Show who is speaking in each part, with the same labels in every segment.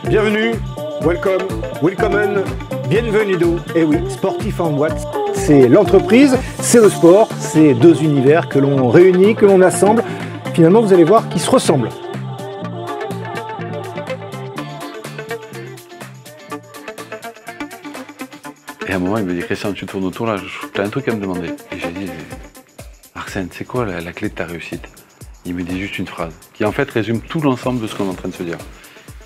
Speaker 1: Bienvenue, welcome, willkommen, bienvenido. Et oui, Sportif en boîte, c'est l'entreprise, c'est le sport, c'est deux univers que l'on réunit, que l'on assemble. Finalement, vous allez voir qu'ils se ressemblent.
Speaker 2: Et à un moment, il me dit, Christian, tu tournes autour là, tu as un truc à me demander. Et j'ai dit, Arsène, c'est quoi la clé de ta réussite? Il me dit juste une phrase, qui en fait résume tout l'ensemble de ce qu'on est en train de se dire.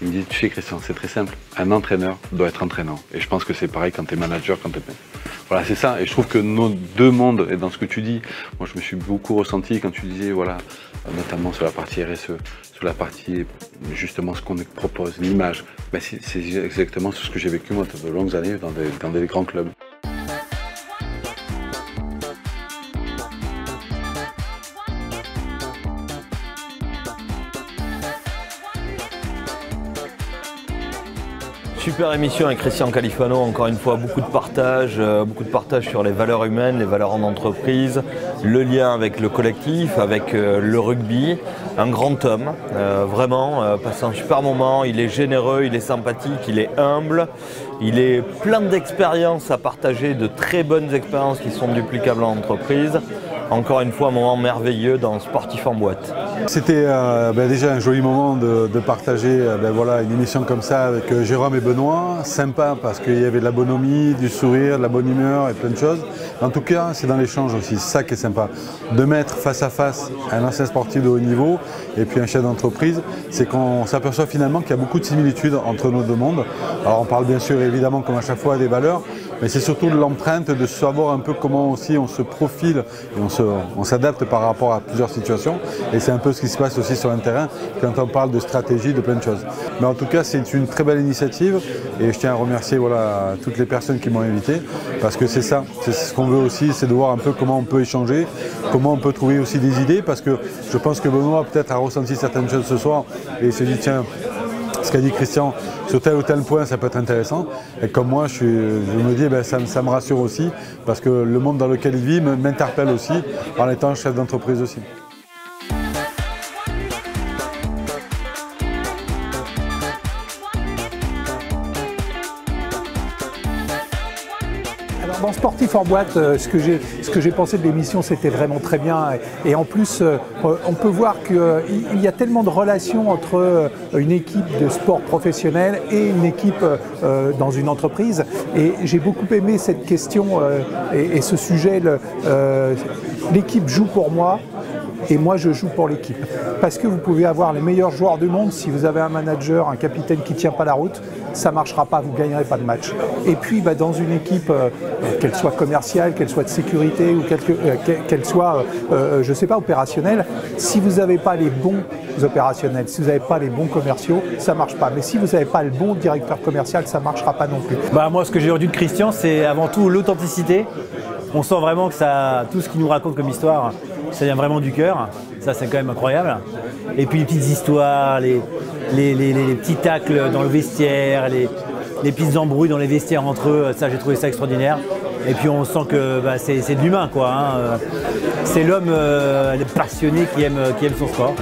Speaker 2: Il me dit, tu sais Christian, c'est très simple, un entraîneur doit être entraînant. Et je pense que c'est pareil quand tu es manager, quand tu es... Voilà, c'est ça. Et je trouve que nos deux mondes, et dans ce que tu dis, moi je me suis beaucoup ressenti quand tu disais, voilà, notamment sur la partie RSE, sur la partie, justement, ce qu'on propose, l'image. Ben, c'est exactement ce que j'ai vécu moi de longues années dans des grands clubs.
Speaker 3: Super émission avec Christian Califano, encore une fois beaucoup de partage sur les valeurs humaines, les valeurs en entreprise, le lien avec le collectif, avec le rugby. Un grand homme, vraiment, passe un super moment, il est généreux, il est sympathique, il est humble, il est plein d'expériences à partager, de très bonnes expériences qui sont duplicables en entreprise. Encore une fois, un moment merveilleux dans Sportif en boîte.
Speaker 4: C'était déjà un joli moment de partager voilà, une émission comme ça avec Jérôme et Benoît. Sympa parce qu'il y avait de la bonhomie, du sourire, de la bonne humeur et plein de choses. En tout cas, c'est dans l'échange aussi, c'est ça qui est sympa. De mettre face à face un ancien sportif de haut niveau et puis un chef d'entreprise, c'est qu'on s'aperçoit finalement qu'il y a beaucoup de similitudes entre nos deux mondes. Alors on parle bien sûr évidemment comme à chaque fois des valeurs, mais c'est surtout de l'empreinte, de savoir un peu comment aussi on se profile et on s'adapte par rapport à plusieurs situations. Et c'est un peu ce qui se passe aussi sur un terrain quand on parle de stratégie, de plein de choses. Mais en tout cas, c'est une très belle initiative et je tiens à remercier voilà, toutes les personnes qui m'ont invité parce que c'est ça, c'est ce qu'on veut aussi, c'est de voir un peu comment on peut échanger, comment on peut trouver aussi des idées parce que je pense que Benoît peut-être a ressenti certaines choses ce soir et il s'est dit tiens, ce qu'a dit Christian, sur tel ou tel point, ça peut être intéressant. Et comme moi, je me dis, ça me rassure aussi, parce que le monde dans lequel il vit m'interpelle aussi, en étant chef d'entreprise aussi.
Speaker 1: Dans Sportif en boîte, ce que j'ai pensé de l'émission, c'était vraiment très bien. Et en plus, on peut voir qu'il y a tellement de relations entre une équipe de sport professionnel et une équipe dans une entreprise. Et j'ai beaucoup aimé cette question et ce sujet. L'équipe joue pour moi. Et moi, je joue pour l'équipe. Parce que vous pouvez avoir les meilleurs joueurs du monde, si vous avez un manager, un capitaine qui ne tient pas la route, ça ne marchera pas, vous ne gagnerez pas de match. Et puis, dans une équipe, qu'elle soit commerciale, qu'elle soit de sécurité, ou qu'elle soit, je ne sais pas, opérationnelle, si vous n'avez pas les bons opérationnels, si vous n'avez pas les bons commerciaux, ça ne marche pas. Mais si vous n'avez pas le bon directeur commercial, ça ne marchera pas non plus.
Speaker 5: Moi, ce que j'ai retenu de Christian, c'est avant tout l'authenticité. On sent vraiment que tout ce qu'il nous raconte comme histoire, ça vient vraiment du cœur. Ça, c'est quand même incroyable. Et puis les petites histoires, les petits tacles dans le vestiaire, les petites embrouilles dans les vestiaires entre eux, ça, j'ai trouvé ça extraordinaire. Et puis on sent que c'est de l'humain, quoi. Hein. C'est l'homme passionné qui aime son sport.